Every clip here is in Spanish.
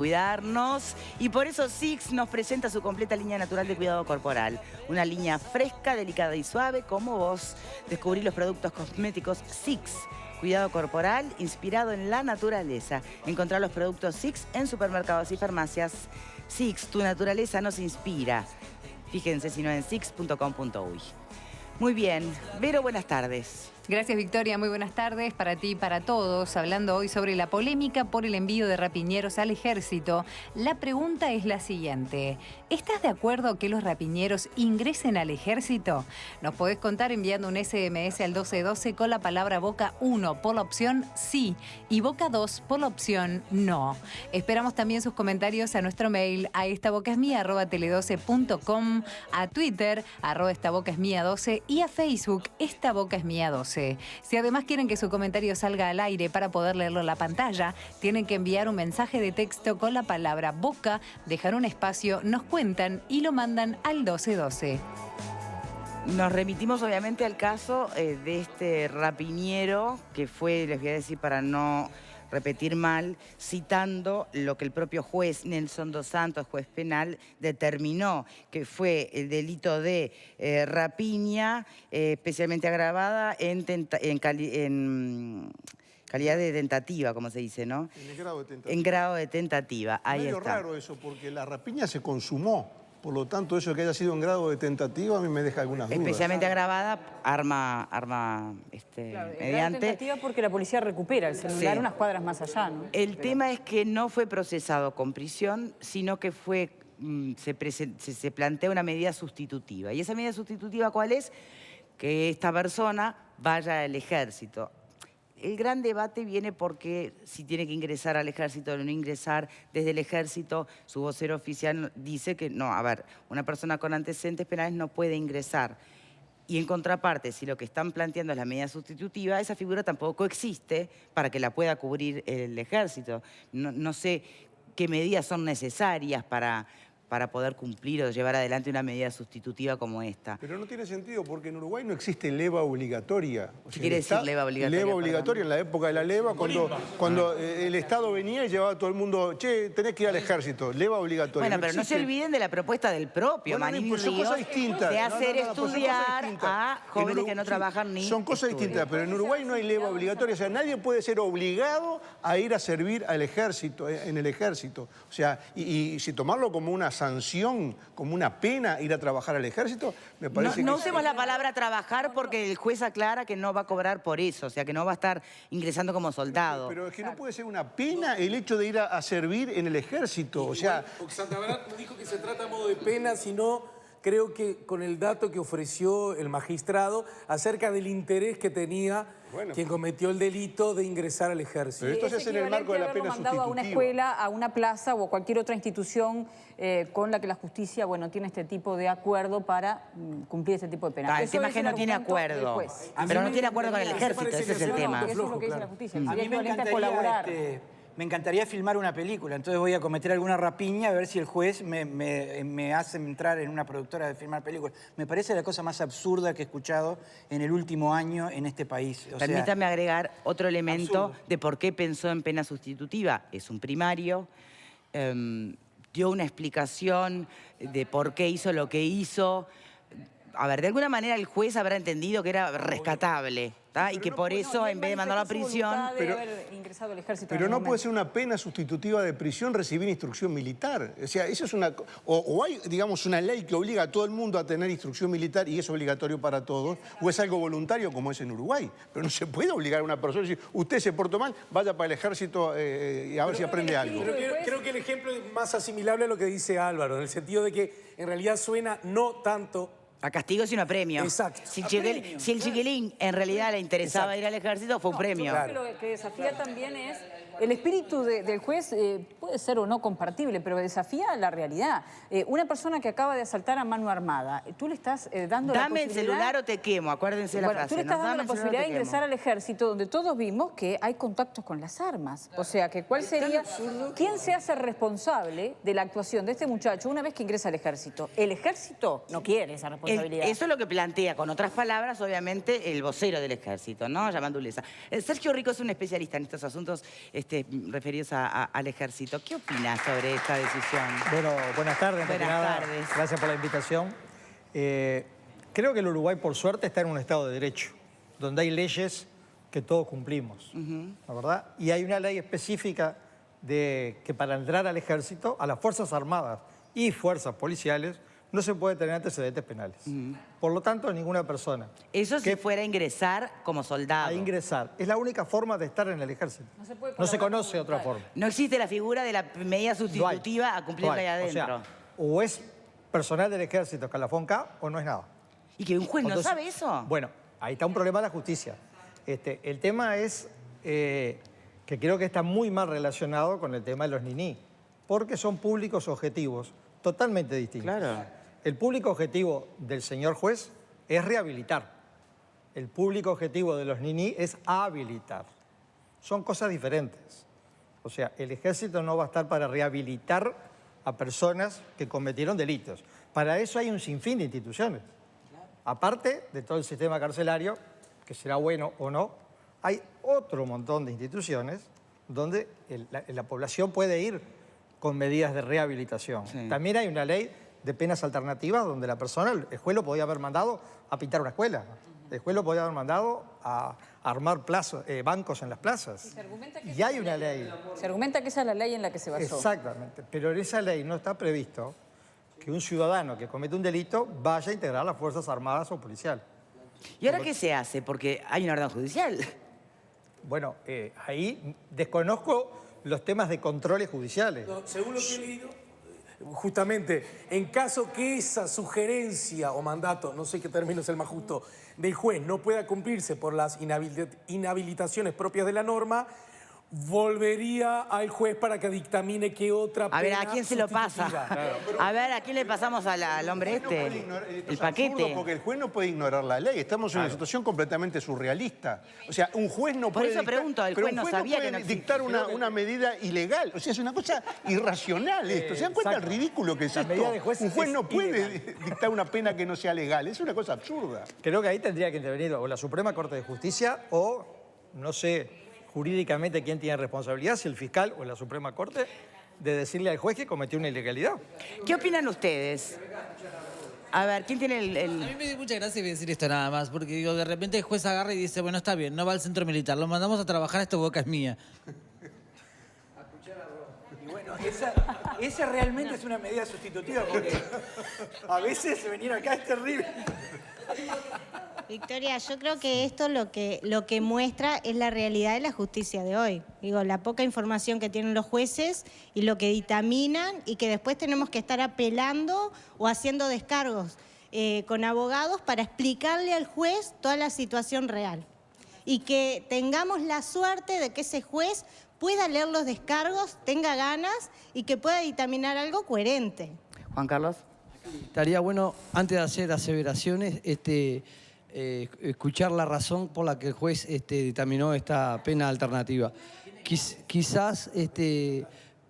cuidarnos, y por eso Six nos presenta su completa línea natural de cuidado corporal. Una línea fresca, delicada y suave como vos. Descubrí los productos cosméticos Six. Cuidado corporal inspirado en la naturaleza. Encontrar los productos Six en supermercados y farmacias. Six, tu naturaleza nos inspira. Fíjense si no en six.com.uy. Muy bien. Vero, buenas tardes. Gracias, Victoria. Muy buenas tardes para ti y para todos. Hablando hoy sobre la polémica por el envío de rapiñeros al ejército. La pregunta es la siguiente. ¿Estás de acuerdo que los rapiñeros ingresen al ejército? Nos podés contar enviando un SMS al 1212 con la palabra Boca 1 por la opción sí y Boca 2 por la opción no. Esperamos también sus comentarios a nuestro mail a estabocasmia@tele12.com, a Twitter @estabocasmia12 y a Facebook estabocasmia12. Si además quieren que su comentario salga al aire para poder leerlo en la pantalla, tienen que enviar un mensaje de texto con la palabra Boca, dejar un espacio, nos cuentan y lo mandan al 1212. Nos remitimos obviamente al caso de este rapiñero que fue, les voy a decir para no repetir mal, citando lo que el propio juez Nelson Dos Santos, juez penal, determinó que fue el delito de rapiña, especialmente agravada en calidad de tentativa, como se dice, ¿no? En el grado de tentativa. En grado de tentativa, ahí está. Es medio raro eso, porque la rapiña se consumó. Por lo tanto, eso que haya sido en grado de tentativa a mí me deja algunas dudas. Especialmente agravada, arma claro, mediante... tentativa porque la policía recupera el celular Sí. unas cuadras más allá, ¿no? El tema es que no fue procesado con prisión, sino que fue, se plantea una medida sustitutiva. ¿Y esa medida sustitutiva cuál es? Que esta persona vaya al ejército. El gran debate viene porque si tiene que ingresar al ejército o no ingresar. Desde el ejército, su vocero oficial dice que no, a ver, una persona con antecedentes penales no puede ingresar. Y en contraparte, si lo que están planteando es la medida sustitutiva, esa figura tampoco existe para que la pueda cubrir el ejército. No sé qué medidas son necesarias para poder cumplir o llevar adelante una medida sustitutiva como esta. Pero no tiene sentido, porque en Uruguay no existe leva obligatoria. O sea, ¿Qué quiere decir leva obligatoria? Leva obligatoria en la época de la leva, cuando el Estado venía y llevaba a todo el mundo, che, tenés que ir al ejército, leva obligatoria. Bueno, pero no se olviden de la propuesta del propio Manini pues son cosas Ríos distintas. de hacer pues son cosas estudiar distintas. a jóvenes que no trabajan ni Son cosas estudian. distintas, pero en Uruguay no hay leva obligatoria. O sea, nadie puede ser obligado a ir a servir al ejército, en el ejército. O sea, y si tomarlo como una sanción, como una pena ir a trabajar al ejército, me parece no que... usemos la palabra trabajar porque el juez aclara que no va a cobrar por eso, o sea, que no va a estar ingresando como soldado. Pero es que no puede ser una pena el hecho de ir a servir en el ejército, o sea... Santabarán no dijo que se trata a modo de pena, sino creo que con el dato que ofreció el magistrado acerca del interés que tenía quien cometió el delito de ingresar al ejército. Pero esto se hace en el marco de la pena mandado sustitutiva. a una escuela, a una plaza o a cualquier otra institución con la que la justicia, tiene este tipo de acuerdo para cumplir este tipo de pena. El tema es que no tiene acuerdo, pero no tiene acuerdo con el ejército, ese es el tema. Eso es lo que dice la justicia. A mí me encantaría filmar una película, entonces voy a cometer alguna rapiña a ver si el juez me hace entrar en una productora de filmar películas. Me parece la cosa más absurda que he escuchado en el último año en este país. Permítame agregar otro elemento de por qué pensó en pena sustitutiva. Es un primario, dio una explicación de por qué hizo lo que hizo. A ver, de alguna manera el juez habrá entendido que era rescatable, ¿tá? Y que por eso, en vez de mandarlo a prisión... Pero no puede ser una pena sustitutiva de prisión recibir instrucción militar. O sea, eso es una... O hay, digamos, una ley que obliga a todo el mundo a tener instrucción militar y es obligatorio para todos, o es algo voluntario como es en Uruguay. Pero no se puede obligar a una persona a decir, usted se portó mal, vaya para el ejército y a ver si aprende algo. Pero creo que el ejemplo es más asimilable a lo que dice Álvaro, en el sentido de que en realidad suena no tanto... a castigo sino a premio. Exacto. Si el chiquilín en realidad le interesaba ir al ejército, fue un premio. Lo que desafía también es el espíritu del juez, puede ser o no compartible, pero desafía la realidad. Una persona que acaba de asaltar a mano armada, tú le estás dando la posibilidad... Dame el celular o te quemo, acuérdense la frase. Tú le estás dando la posibilidad de ingresar al ejército, donde todos vimos que hay contactos con las armas. O sea, que ¿cuál sería? ¿Quién se hace responsable de la actuación de este muchacho una vez que ingresa al ejército? El ejército no quiere esa responsabilidad. Eso es lo que plantea, con otras palabras, obviamente, el vocero del ejército, ¿no? Llamando Ulesa. Sergio Rico es un especialista en estos asuntos referidos al ejército. ¿Qué opinas sobre esta decisión? Bueno, buenas tardes. Buenas tardes. Gracias por la invitación. Creo que el Uruguay, por suerte, está en un Estado de Derecho, donde hay leyes que todos cumplimos, ¿la verdad? Y hay una ley específica que para entrar al ejército, a las Fuerzas Armadas y Fuerzas Policiales, no se puede tener antecedentes penales. Por lo tanto, ninguna persona. Eso si fuera a ingresar como soldado. A ingresar. Es la única forma de estar en el ejército. No se conoce otra forma. No existe la figura de la medida sustitutiva a cumplirla ahí adentro. O sea, o es personal del ejército escalafón K o no es nada. ¿Y que un juez no sabe eso? Bueno, ahí está un problema de la justicia. El tema es que creo que está muy mal relacionado con el tema de los niní, porque son públicos objetivos totalmente distintos. Claro. El público objetivo del señor juez es rehabilitar. El público objetivo de los niní es habilitar. Son cosas diferentes. O sea, el ejército no va a estar para rehabilitar a personas que cometieron delitos. Para eso hay un sinfín de instituciones. Aparte de todo el sistema carcelario, que será bueno o no, hay otro montón de instituciones donde la población puede ir con medidas de rehabilitación. Sí. También hay una ley de penas alternativas donde la persona, el juez lo podía haber mandado a pintar una escuela. El juez lo podía haber mandado a armar bancos en las plazas. Y hay una ley. Se argumenta que esa es la ley en la que se basó. Exactamente. Pero en esa ley no está previsto que un ciudadano que comete un delito vaya a integrar las Fuerzas Armadas o policiales. ¿Y ahora qué se hace? Porque hay una orden judicial. Bueno, ahí desconozco los temas de controles judiciales. No, según lo que he leído, justamente, en caso que esa sugerencia o mandato, no sé qué término es el más justo, del juez no pueda cumplirse por las inhabilitaciones propias de la norma, volvería al juez para que dictamine qué otra pena. A ver, ¿a quién se lo pasa? Claro. A ver, ¿a quién le pasamos al hombre este? El paquete. Porque el juez no puede ignorar la ley. Estamos en una situación completamente surrealista. O sea, un juez no puede... Por eso pregunto, el juez no sabía que no existía. dictar una medida ilegal. O sea, es una cosa irracional esto. ¿Se dan cuenta del ridículo que es esto? Un juez no puede dictar una pena que no sea legal. Es una cosa absurda. Creo que ahí tendría que intervenir o la Suprema Corte de Justicia o, no sé, jurídicamente quién tiene responsabilidad, si el fiscal o la Suprema Corte, de decirle al juez que cometió una ilegalidad. ¿Qué opinan ustedes? A ver, ¿quién tiene A mí me dio mucha gracia decir esto nada más, porque digo, de repente el juez agarra y dice, bueno, está bien, no va al centro militar, lo mandamos a trabajar, esta boca es mía. Y bueno, esa realmente es una medida sustitutiva, porque a veces venir acá es terrible. Victoria, yo creo que esto lo que muestra es la realidad de la justicia de hoy. Digo, la poca información que tienen los jueces y lo que dictaminan y que después tenemos que estar apelando o haciendo descargos con abogados para explicarle al juez toda la situación real. Y que tengamos la suerte de que ese juez pueda leer los descargos, tenga ganas y que pueda dictaminar algo coherente. Juan Carlos. Estaría bueno, antes de hacer aseveraciones, escuchar la razón por la que el juez dictaminó esta pena alternativa. Quizás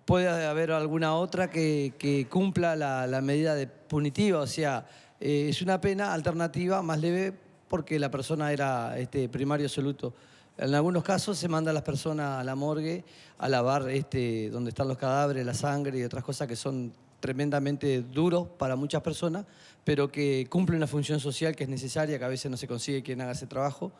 puede haber alguna otra que cumpla la medida punitiva, o sea, es una pena alternativa más leve porque la persona era primario absoluto. En algunos casos se manda a las personas a la morgue a lavar donde están los cadáveres, la sangre y otras cosas que son tremendamente duros para muchas personas, pero que cumplen una función social que es necesaria, que a veces no se consigue quien haga ese trabajo.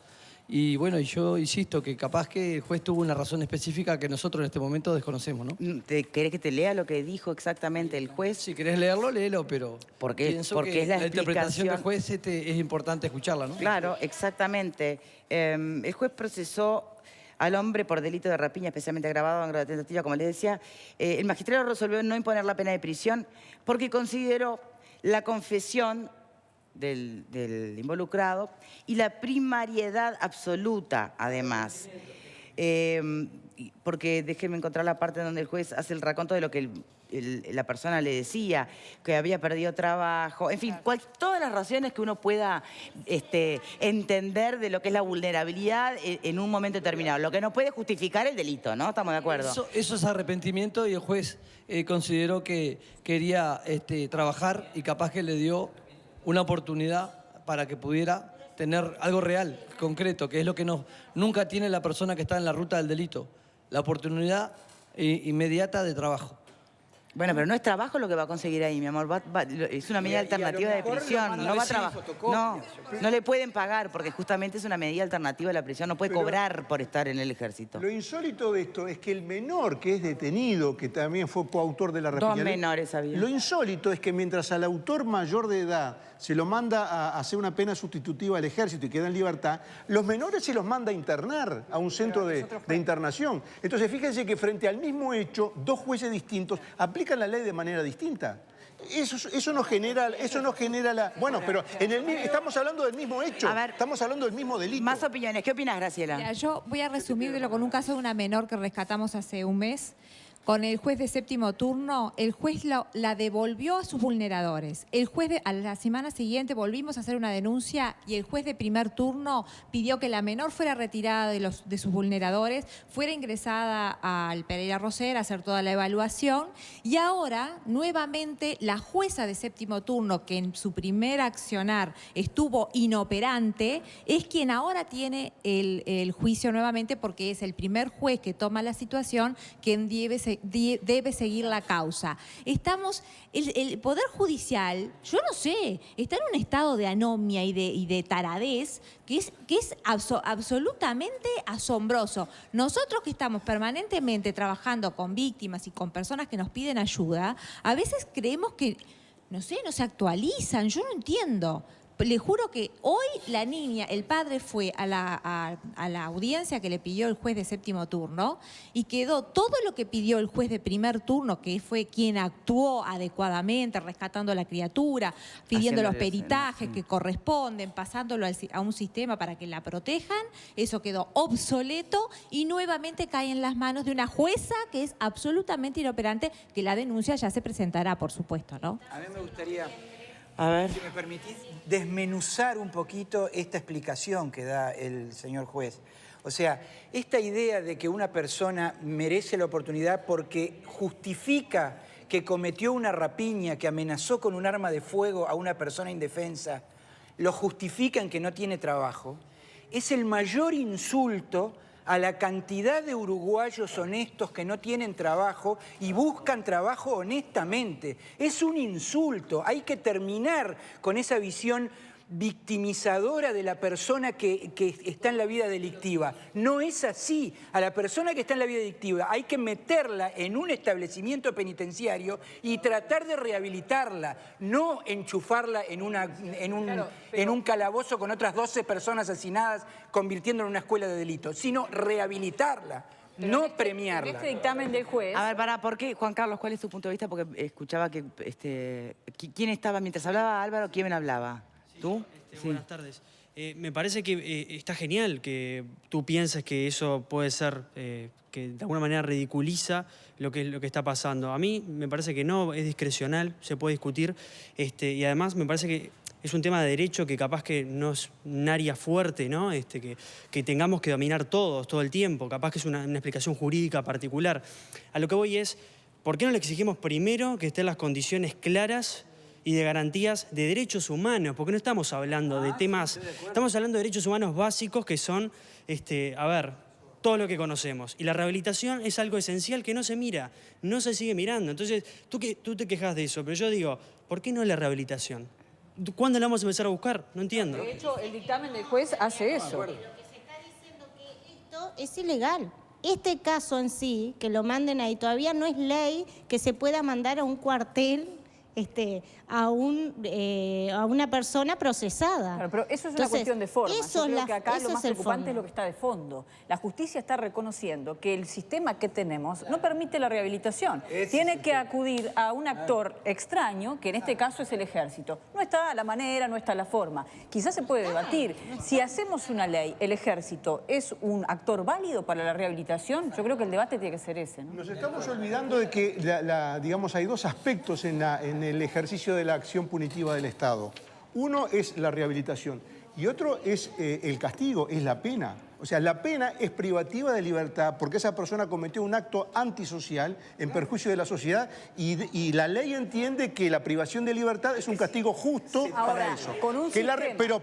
Y bueno, yo insisto que capaz que el juez tuvo una razón específica que nosotros en este momento desconocemos, ¿no? ¿Querés que te lea lo que dijo exactamente el juez? Si querés leerlo, léelo, pero pienso que es la interpretación del juez es importante escucharla, ¿no? Claro, exactamente. El juez procesó al hombre por delito de rapiña, especialmente agravado en grado de tentativa, como les decía. El magistrado resolvió no imponer la pena de prisión porque consideró la confesión del involucrado y la primariedad absoluta, además. Porque déjenme encontrar la parte donde el juez hace el raconto de lo que la persona le decía, que había perdido trabajo, en fin, todas las razones que uno pueda entender de lo que es la vulnerabilidad en un momento determinado, lo que no puede justificar el delito, ¿no? ¿Estamos de acuerdo? Eso es arrepentimiento y el juez consideró que quería trabajar y capaz que le dio una oportunidad para que pudiera tener algo real, concreto, que es lo que nunca tiene la persona que está en la ruta del delito. la oportunidad inmediata de trabajo. Bueno, pero no es trabajo lo que va a conseguir ahí, mi amor. Es una medida alternativa de prisión. No va a trabajar. No le pueden pagar porque justamente es una medida alternativa de la prisión. No puede cobrar por estar en el ejército. Lo insólito de esto es que el menor que es detenido, que también fue coautor de la rapiña... 2 menores había. Lo insólito es que mientras al autor mayor de edad se lo manda a hacer una pena sustitutiva al ejército y queda en libertad, los menores se los manda a internar a un centro de internación. Entonces, fíjense que frente al mismo hecho, 2 jueces distintos aplican la ley de manera distinta. Eso no genera la... Bueno, pero estamos hablando del mismo hecho. A ver, estamos hablando del mismo delito. Más opiniones. ¿Qué opinas, Graciela? Mira, yo voy a resumírtelo con un caso de una menor que rescatamos hace un mes. Con el juez de 7º turno, el juez la devolvió a sus vulneradores. A la semana siguiente volvimos a hacer una denuncia y el juez de 1er turno pidió que la menor fuera retirada de sus vulneradores, fuera ingresada al Pereira Roser a hacer toda la evaluación y ahora, nuevamente, la jueza de 7º turno, que en su primer accionar estuvo inoperante, es quien ahora tiene el juicio nuevamente porque es el primer juez que toma la situación quien debe seguir la causa. El Poder Judicial, yo no sé, está en un estado de anomia y de taradez que es absolutamente asombroso. Nosotros que estamos permanentemente trabajando con víctimas y con personas que nos piden ayuda, a veces creemos que, no sé, no se actualizan, yo no entiendo. Le juro que hoy la niña, el padre fue a la audiencia que le pidió el juez de 7º turno y quedó todo lo que pidió el juez de 1er turno, que fue quien actuó adecuadamente, rescatando a la criatura, pidiendo los peritajes que corresponden, pasándolo a un sistema para que la protejan. Eso quedó obsoleto y nuevamente cae en las manos de una jueza que es absolutamente inoperante, que la denuncia ya se presentará, por supuesto, ¿no? A mí me gustaría... A ver. Si me permitís, desmenuzar un poquito esta explicación que da el señor juez. O sea, esta idea de que una persona merece la oportunidad porque justifica que cometió una rapiña, que amenazó con un arma de fuego a una persona indefensa, lo justifica en que no tiene trabajo, es el mayor insulto a la cantidad de uruguayos honestos que no tienen trabajo y buscan trabajo honestamente. Es un insulto. Hay que terminar con esa visión victimizadora de la persona que está en la vida delictiva. No es así. A la persona que está en la vida delictiva hay que meterla en un establecimiento penitenciario y tratar de rehabilitarla, no enchufarla en un calabozo con otras 12 personas asesinadas, convirtiéndola en una escuela de delitos, sino rehabilitarla. No premiarla. Este dictamen del juez... A ver, ¿por qué, Juan Carlos, cuál es tu punto de vista? Porque escuchaba que... ¿Quién estaba, mientras hablaba Álvaro, quién hablaba? ¿Tú? Sí. Buenas tardes. Me parece que está genial que tú pienses que eso puede ser, que de alguna manera ridiculiza lo que está pasando. A mí me parece que no, es discrecional, se puede discutir, y además me parece que es un tema de derecho que capaz que no es un área fuerte, ¿no? Que tengamos que dominar todos, todo el tiempo, capaz que es una explicación jurídica particular. A lo que voy es, ¿por qué no le exigimos primero que estén las condiciones claras y de garantías de derechos humanos? Porque no estamos hablando de temas, estamos hablando de derechos humanos básicos que son, todo lo que conocemos. Y la rehabilitación es algo esencial que no se mira, no se sigue mirando. Entonces, tú te quejas de eso, pero yo digo, ¿por qué no la rehabilitación? ¿Cuándo la vamos a empezar a buscar? No entiendo. De hecho, el dictamen del juez hace eso. Lo que se está diciendo que esto es ilegal. Este caso en sí, que lo manden ahí, todavía no es ley que se pueda mandar a un cuartel a una persona procesada. Claro, pero eso es una cuestión de forma. Yo creo que acá lo más preocupante es lo que está de fondo. La justicia está reconociendo que el sistema que tenemos no permite la rehabilitación. Tiene que acudir a un actor extraño, que en este caso es el ejército. No está la manera, no está la forma. Quizás se puede debatir. Si hacemos una ley, el ejército es un actor válido para la rehabilitación, yo creo que el debate tiene que ser ese, ¿no? Nos estamos olvidando de que, digamos, hay 2 aspectos en el ejercicio de la acción punitiva del Estado. Uno es la rehabilitación y otro es el castigo, es la pena. O sea, la pena es privativa de libertad porque esa persona cometió un acto antisocial en perjuicio de la sociedad y la ley entiende que la privación de libertad es un castigo justo para eso. Con un pero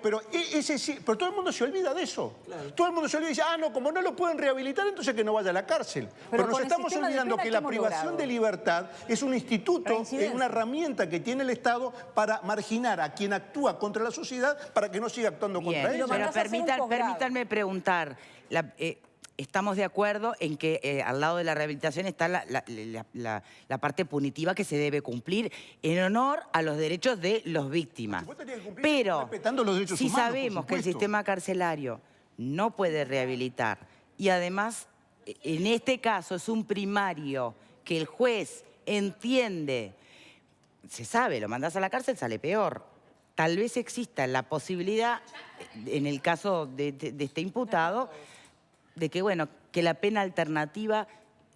todo el mundo se olvida de eso. Claro. Todo el mundo se olvida y dice, no, como no lo pueden rehabilitar, entonces que no vaya a la cárcel. Pero nos estamos olvidando que la privación de libertad es un instituto, es una herramienta que tiene el Estado para marginar a quien actúa contra la sociedad para que no siga actuando contra ella. Pero permítanme preguntar. Estamos de acuerdo en que al lado de la rehabilitación está la parte punitiva que se debe cumplir en honor a los derechos de los víctimas. Pero si sabemos que el sistema carcelario no puede rehabilitar y además en este caso es un primario que el juez entiende, se sabe, lo mandas a la cárcel, sale peor. Tal vez exista la posibilidad, en el caso de este imputado, de que, bueno, que la pena alternativa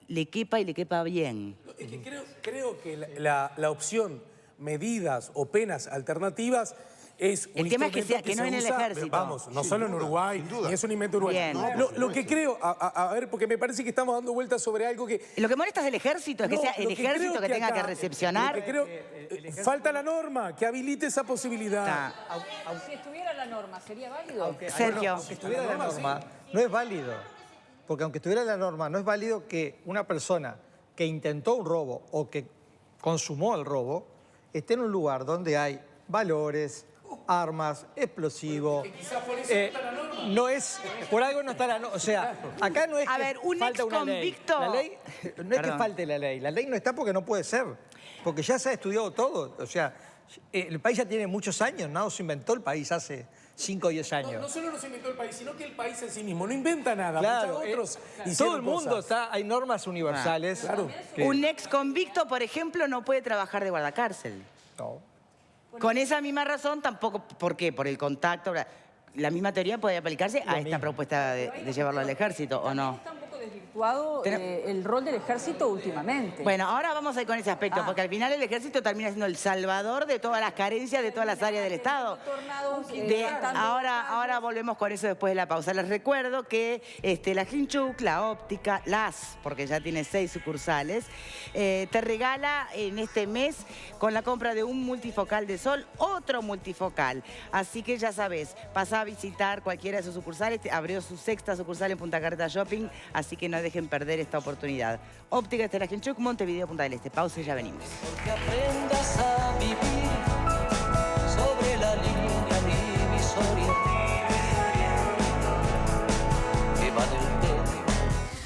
le quepa y le quepa bien. Es que creo que la opción medidas o penas alternativas es un el tema es que no en el ejército. Vamos, no solo en Uruguay, ni es un invento uruguayo. Lo que creo, a ver, porque me parece que estamos dando vueltas sobre algo que... Lo que molesta es el ejército, es que sea el ejército que tenga que recepcionar. Falta la norma que habilite esa posibilidad. Si estuviera la norma, ¿sería válido? Sergio. Aunque estuviera la norma, no es válido. Porque aunque estuviera la norma, no es válido que una persona que intentó un robo o que consumó el robo esté en un lugar donde hay valores, armas, explosivos. No es, por algo no está la norma. O sea, acá no es que falta una ley. La ley no es que falte la ley. La ley no está porque no puede ser. Porque ya se ha estudiado todo. O sea, el país ya tiene muchos años, ¿no? Se inventó el país hace 5 o 10 años. No solo nos inventó el país, sino que el país en sí mismo no inventa nada. Claro, otros todo el mundo hay normas universales. Claro. Un ex convicto, por ejemplo, no puede trabajar de guardacárcel. No. Con esa misma razón tampoco. ¿Por qué? Por el contacto. La misma teoría puede aplicarse a esta propuesta de llevarlo al ejército, ¿o no? Está un poco desvirtuado el rol del ejército últimamente. Bueno, ahora vamos a ir con ese aspecto, porque al final el ejército termina siendo el salvador de todas las carencias de todas las áreas del Estado. Ahora volvemos con eso después de la pausa. Les recuerdo que la Hinchuk, la óptica, porque ya tiene 6 sucursales, te regala en este mes, con la compra de un multifocal de sol, otro multifocal. Así que ya sabes, pasá a visitar cualquiera de sus sucursales. Abrió su 6ª sucursal en Punta Carreta Shopping, así que no dejen perder esta oportunidad. Óptica Estela Hinchuk, Montevideo, Punta del Este. Pausa y ya venimos. Que aprendas a vivir sobre la línea divisoria.